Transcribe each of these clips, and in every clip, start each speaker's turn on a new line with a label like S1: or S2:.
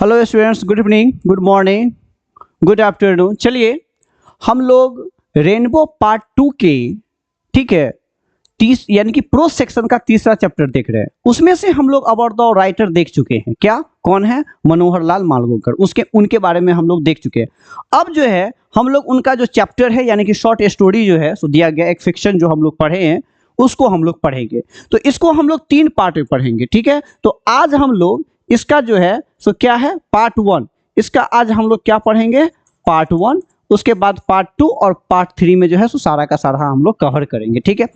S1: Hello students, good evening, good morning, good afternoon. चलिए हम लोग रेनबो पार्ट 2 के, ठीक है, तीस यानी कि प्रोज सेक्शन का तीसरा चैप्टर देख रहे हैं। उसमें से हम लोग अबाउट द राइटर देख चुके हैं। क्या, कौन है? मनोहर लाल मालगुंकर। उसके उनके बारे में हम लोग देख चुके हैं। अब जो है हम लोग उनका जो चैप्टर है यानी कि शॉर्ट स्टोरी जो है सो दिया गया, एक फिक्शन जो हम लोग पढ़े हैं उसको हम लोग पढ़ेंगे। तो इसको हम लोग 3 पार्ट में पढ़ेंगे, ठीक है। तो आज हम लोग इसका जो है सो क्या है, पार्ट 1। इसका आज हम लोग क्या पढ़ेंगे, पार्ट 1। उसके बाद पार्ट 2 और पार्ट 3 में जो है सो सारा का सारा हम लोग कवर करेंगे, ठीक है।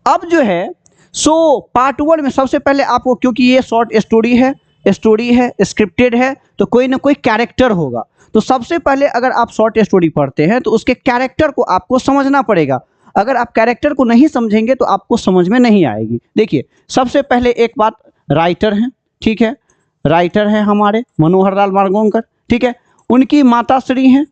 S1: अब जो है सो पार्ट 1 में सबसे पहले आपको, क्योंकि ये शॉर्ट स्टोरी है, स्क्रिप्टेड है, तो कोई ना कोई कैरेक्टर होगा। तो सबसे पहले अगर आप शॉर्ट स्टोरी पढ़ते हैं तो उसके कैरेक्टर को आपको समझना पड़ेगा। अगर आप कैरेक्टर को नहीं समझेंगे तो आपको समझ में नहीं आएगी। देखिए सबसे पहले एक बात, राइटर हैं, ठीक है। राइटर है हमारे मनोहर लाल मालगुंकर, ठीक है। उनकी माता श्री हैं,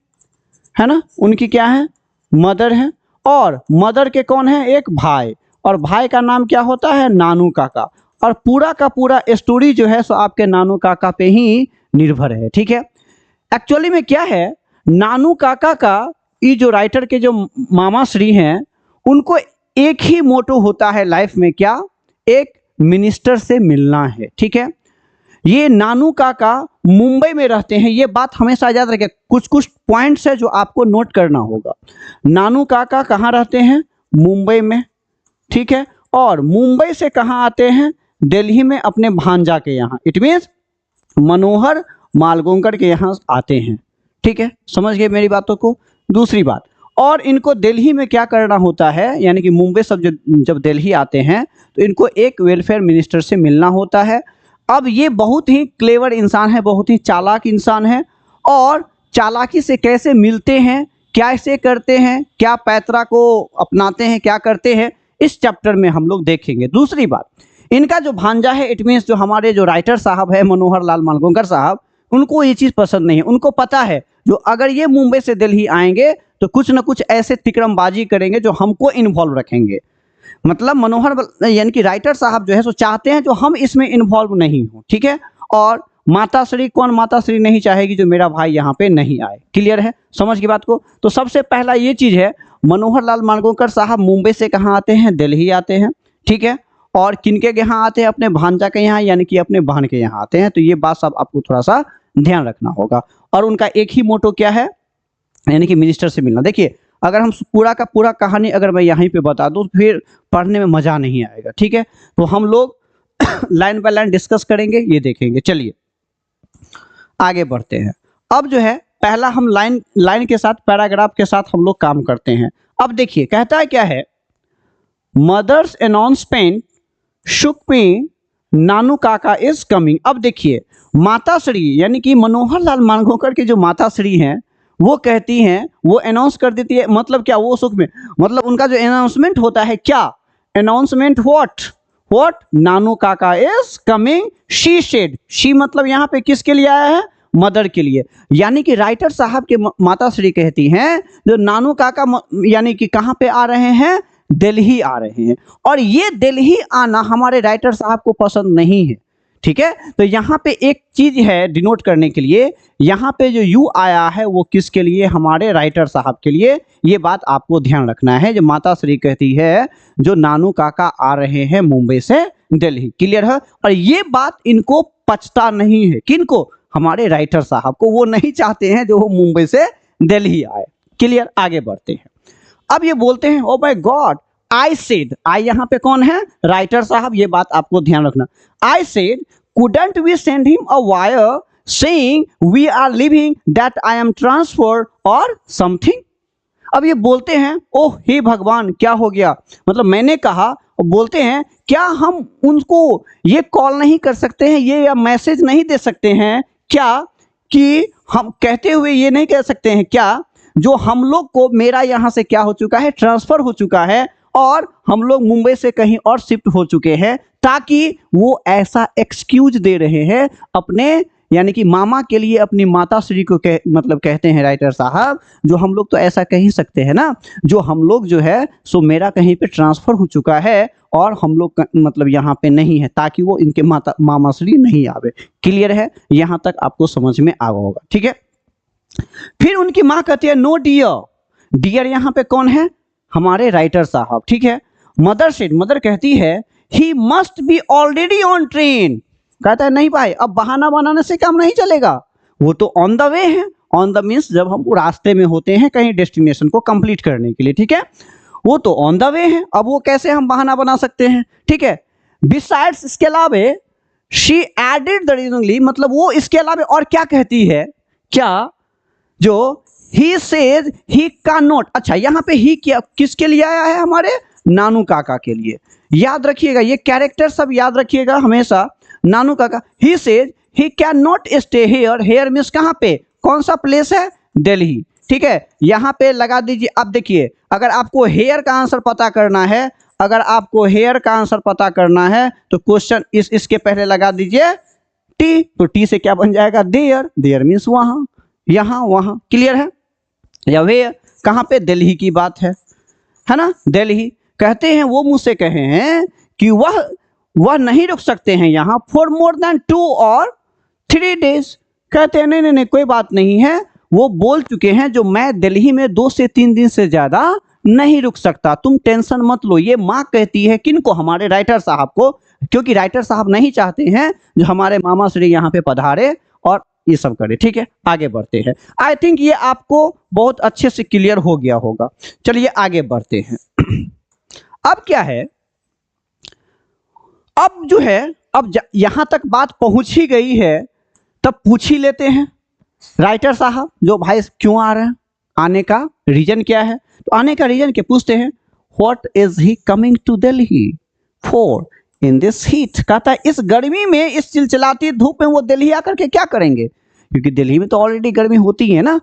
S1: है ना, उनकी क्या है, मदर है। और मदर के कौन है, एक भाई, और भाई का नाम क्या होता है, नानू काका। और पूरा का पूरा स्टोरी जो है सो आपके नानू काका पे ही निर्भर है, ठीक है। एक्चुअली में क्या है, नानू काका का, ये जो राइटर के जो मामा श्री हैं, उनको एक ही मोटो होता है लाइफ में, क्या, एक मिनिस्टर से मिलना है, ठीक है। ये नानू काका मुंबई में रहते हैं, ये बात हमेशा याद रखें। कुछ कुछ पॉइंट्स है जो आपको नोट करना होगा। नानू काका कहाँ रहते हैं, मुंबई में, ठीक है। और मुंबई से कहाँ आते हैं, दिल्ली में अपने भांजा के यहाँ, इट मीन्स मनोहर मालगुंकर के यहाँ आते हैं, ठीक है। समझ गए मेरी बातों को। दूसरी बात, और इनको दिल्ली में क्या करना होता है, यानी कि मुंबई सब जब दिल्ली आते हैं तो इनको एक वेलफेयर मिनिस्टर से मिलना होता है। अब ये बहुत ही क्लेवर इंसान है, बहुत ही चालाक इंसान है। और चालाकी से कैसे मिलते हैं, क्या ऐसे करते हैं, क्या पैतरा को अपनाते हैं, क्या करते हैं, इस चैप्टर में हम लोग देखेंगे। दूसरी बात, इनका जो भांजा है, इट मीन्स जो हमारे जो राइटर साहब है मनोहर लाल मालगुंकर साहब, उनको ये चीज़ पसंद नहीं है। उनको पता है जो अगर ये मुंबई से दिल्ली आएंगे तो कुछ ना कुछ ऐसे तिकड़मबाजी करेंगे जो हमको इन्वॉल्व रखेंगे। मतलब मनोहर यानी कि राइटर साहब जो है सो चाहते हैं जो हम इसमें इन्वॉल्व नहीं हो, ठीक है। और माता श्री, कौन माता श्री नहीं चाहेगी जो मेरा भाई यहाँ पे नहीं आए। क्लियर है, समझ की बात को। तो सबसे पहला ये चीज़ है, मनोहर लाल मालगुंकर साहब मुंबई से कहाँ आते हैं, दिल्ली आते हैं, ठीक है। और किनके यहाँ आते हैं, अपने भांजा के यहाँ यानी कि अपने बहन के यहाँ आते हैं। तो ये बात सब आपको थोड़ा सा ध्यान रखना होगा। और उनका एक ही मोटो क्या है, यानी कि मिनिस्टर से मिलना। देखिए अगर हम पूरा का पूरा कहानी अगर मैं यहीं पे बता दूं तो फिर पढ़ने में मज़ा नहीं आएगा, ठीक है। तो हम लोग लाइन बाय लाइन डिस्कस करेंगे, ये देखेंगे। चलिए आगे बढ़ते हैं। अब जो है पहला हम लाइन के साथ, पैराग्राफ के साथ हम लोग काम करते हैं। अब देखिए कहता है क्या है, मदर्स अनाउंसमेंट शुक मी, नानू काका इज कमिंग। अब देखिए माता श्री यानी कि मनोहर लाल मालगुंकर की जो माता श्री हैं वो कहती हैं, वो अनाउंस कर देती है। मतलब क्या, वो सुख में, मतलब उनका जो अनाउंसमेंट होता है, क्या अनाउंसमेंट, व्हाट नानू काका is coming, she said. She मतलब यहाँ पे किसके लिए आया है, मदर के लिए। यानी कि राइटर साहब के माता श्री कहती हैं जो नानू काका यानी कि कहाँ पे आ रहे हैं, दिल्ली आ रहे हैं। और ये दिल्ली आना हमारे राइटर साहब को पसंद नहीं है, ठीक है। तो यहाँ पे एक चीज है डिनोट करने के लिए, यहाँ पे जो यू आया है वो किसके लिए, हमारे राइटर साहब के लिए। ये बात आपको ध्यान रखना है। जो माता श्री कहती है जो नानू काका आ रहे हैं मुंबई से दिल्ली, क्लियर है। और ये बात इनको पचता नहीं है, किनको, हमारे राइटर साहब को। वो नहीं चाहते हैं जो वो मुंबई से दिल्ली आए। क्लियर, आगे बढ़ते हैं। अब ये बोलते हैं, oh my God, I said, I यहाँ पे कौन है, राइटर साहब। ये बात आपको ध्यान रखना। I said couldn't we send him a wire saying we are leaving, that I am transferred or something। अब ये बोलते हैं, ओह हे भगवान क्या हो गया, मतलब मैंने कहा। बोलते हैं क्या हम उनको ये कॉल नहीं कर सकते हैं, ये या मैसेज नहीं दे सकते हैं क्या, कि हम कहते हुए ये नहीं कह सकते हैं क्या, जो हम लोग को मेरा यहाँ से क्या हो चुका है, ट्रांसफर हो चुका है और हम लोग मुंबई से कहीं और शिफ्ट हो चुके हैं, ताकि वो ऐसा एक्सक्यूज दे रहे हैं अपने यानी कि मामा के लिए अपनी माता श्री को मतलब कहते हैं राइटर साहब। जो हम लोग तो ऐसा कह ही सकते हैं ना, जो हम लोग जो है सो मेरा कहीं पे ट्रांसफर हो चुका है और हम लोग मतलब यहाँ पे नहीं है, ताकि वो इनके मामा श्री नहीं आवे। क्लियर है, यहाँ तक आपको समझ में आ गया होगा। ठीक है, फिर उनकी माँ कहती है नो डियर। डियर यहाँ पे कौन है? हमारे राइटर साहब। ठीक है, मदर सेड, मदर कहती है he must be already on train. कहता है नहीं भाई, अब बहाना बनाने से काम नहीं चलेगा, वो तो ऑन द वे है। ऑन द मीन्स जब हम रास्ते में होते हैं कहीं डेस्टिनेशन को कंप्लीट करने के लिए। ठीक है, वो तो ऑन द वे है, अब वो कैसे हम बहाना बना सकते हैं? ठीक है, बिसाइड्स, इसके अलावे शी एडेड द रीजनली, मतलब वो इसके अलावे और क्या कहती है? क्या? जो ही सेज ही कैन नॉट। अच्छा, यहाँ पे ही क्या किसके लिए आया है? हमारे नानू काका के लिए। याद रखिएगा, ये कैरेक्टर सब याद रखिएगा हमेशा। नानू काका, he says he can not stay here. Here means कहाँ पे, कौन सा प्लेस है? दिल्ली। ठीक है, यहाँ पे लगा दीजिए। अब देखिए, अगर आपको हेयर का आंसर पता करना है, अगर आपको हेयर का आंसर पता करना है तो क्वेश्चन इसके पहले लगा दीजिए टी। तो टी से क्या बन जाएगा? देयर। देयर मीन्स वहां, यहाँ, वहां। क्लियर है? या वे कहाँ पे? दिल्ली की बात है ना? दिल्ली। कहते हैं वो मुझसे कहे हैं कि वह नहीं रुक सकते हैं यहाँ फॉर मोर देन 2 और 3 डेज। कहते हैं नहीं नहीं नहीं, कोई बात नहीं है, वो बोल चुके हैं जो मैं दिल्ली में 2 से 3 दिन से ज्यादा नहीं रुक सकता, तुम टेंशन मत लो। ये माँ कहती है किनको? हमारे राइटर साहब को, क्योंकि राइटर साहब नहीं चाहते हैं जो हमारे मामा श्री यहाँ पे पधारे और ये सब करे। ठीक है, आगे बढ़ते हैं। आई थिंक ये आपको बहुत अच्छे से क्लियर हो गया होगा। चलिए आगे बढ़ते हैं। अब क्या है, अब जो है, अब यहां तक बात पहुंच ही गई है, तब पूछ ही लेते हैं राइटर साहब जो भाई क्यों आ रहे हैं, आने का रीजन क्या है? तो आने का रीजन क्या पूछते हैं? What is he coming to Delhi for in this heat. कहता है इस गर्मी में, इस चिलचिलाती धूप में वो दिल्ली आकर के क्या करेंगे? क्योंकि दिल्ली में तो ऑलरेडी गर्मी होती है ना,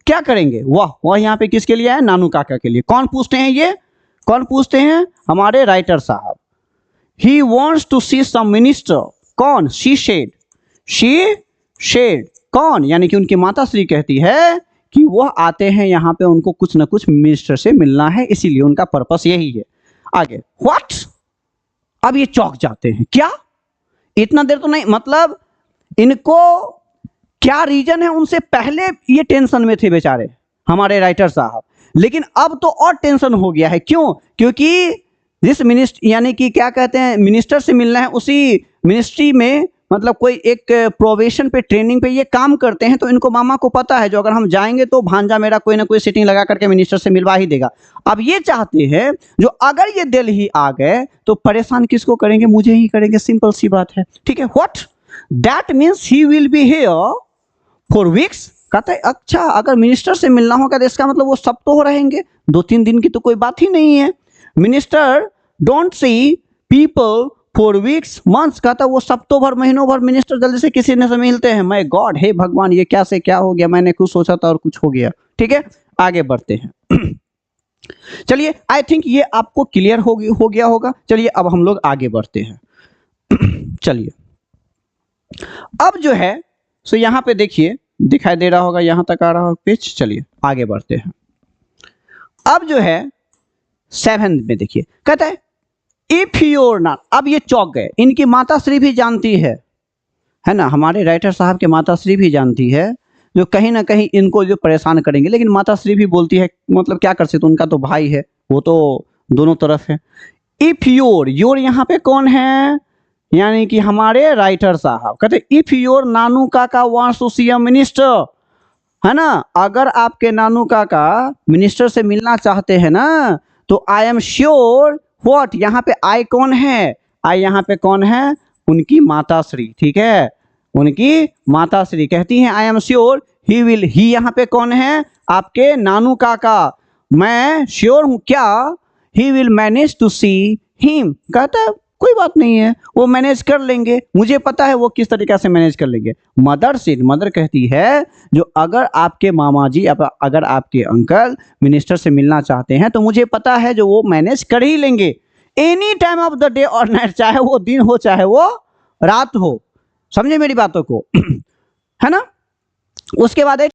S1: क्या करेंगे? वह यहाँ पे किसके लिए आए? नानू काका के लिए। कौन पूछते हैं ये? कौन पूछते हैं? हमारे राइटर साहब। He wants to see some minister. कौन? She said. शी शेड कौन? यानी कि उनकी माता श्री कहती है कि वह आते हैं यहाँ पे, उनको कुछ ना कुछ मिनिस्टर से मिलना है, इसीलिए उनका पर्पस यही है। आगे व्हाट। अब ये चौंक जाते हैं, क्या इतना देर तो नहीं, मतलब इनको क्या रीजन है? उनसे पहले ये टेंशन में थे बेचारे हमारे राइटर साहब, लेकिन अब तो और टेंशन हो गया है। क्यों? क्योंकि जिस मिनिस्टर, यानी कि क्या कहते हैं, मिनिस्टर से मिलना है, उसी मिनिस्ट्री में मतलब कोई एक प्रोबेशन पे, ट्रेनिंग पे ये काम करते हैं, तो इनको मामा को पता है जो अगर हम जाएंगे तो भांजा मेरा कोई ना कोई सीटिंग लगा करके मिनिस्टर से मिलवा ही देगा। अब ये चाहते हैं जो अगर ये दिल्ली आ गए तो परेशान किसको करेंगे? मुझे ही करेंगे, सिंपल सी बात है। ठीक है, what that means he will be here for weeks. कहता है अच्छा, अगर मिनिस्टर से मिलना होगा तो इसका मतलब वो सब तो रहेंगे, 2-3 दिन की तो कोई बात ही नहीं है। Minister don't see people for weeks months. कहता वो सब तो भर, महीनों भर मिनिस्टर जल्दी से किसी ने से मिलते हैं। मैं गॉड, हे भगवान, ये क्या से क्या हो गया, मैंने कुछ सोचा था और कुछ हो गया। ठीक है, आगे बढ़ते हैं। चलिए, आई थिंक ये आपको क्लियर हो गया होगा। चलिए अब हम लोग आगे बढ़ते हैं। चलिए अब जो है सो यहाँ पे देखिए, दिखाई दे रहा होगा, यहाँ तक आ रहा होगा पेज। चलिए आगे बढ़ते हैं। अब जो है 7 में देखिए, कहता है इफ यूर नॉट। अब ये चौंक गए, इनकी माता श्री भी जानती है ना, हमारे राइटर साहब के माता श्री भी जानती है जो कहीं ना कहीं इनको जो परेशान करेंगे, लेकिन माता श्री भी बोलती है मतलब क्या कर सकते, उनका तो भाई है, वो तो दोनों तरफ है। इफ योर, योर यहाँ पे कौन है? यानी कि हमारे राइटर साहब। कहते इफ योर नानू काका wants to see a minister, है ना, अगर आपके नानू काका मिनिस्टर से मिलना चाहते हैं ना, तो आई एम श्योर व्हाट, यहाँ पे आई कौन है? आई यहाँ पे कौन है? उनकी माता श्री। ठीक है, उनकी माता श्री कहती हैं I am sure he will. He यहाँ पे कौन है? आपके नानू काका। मैं श्योर हूं क्या? He will manage to see him. कहता है कोई बात नहीं है, वो मैनेज कर लेंगे, मुझे पता है वो किस तरीके से मैनेज कर लेंगे। मदर से, मदर कहती है जो अगर आपके मामा जी, अगर आपके अंकल मिनिस्टर से मिलना चाहते हैं तो मुझे पता है जो वो मैनेज कर ही लेंगे, any time of the day और नाइट, चाहे वो दिन हो चाहे वो रात हो। समझे मेरी बातों को? है ना। उसके बाद है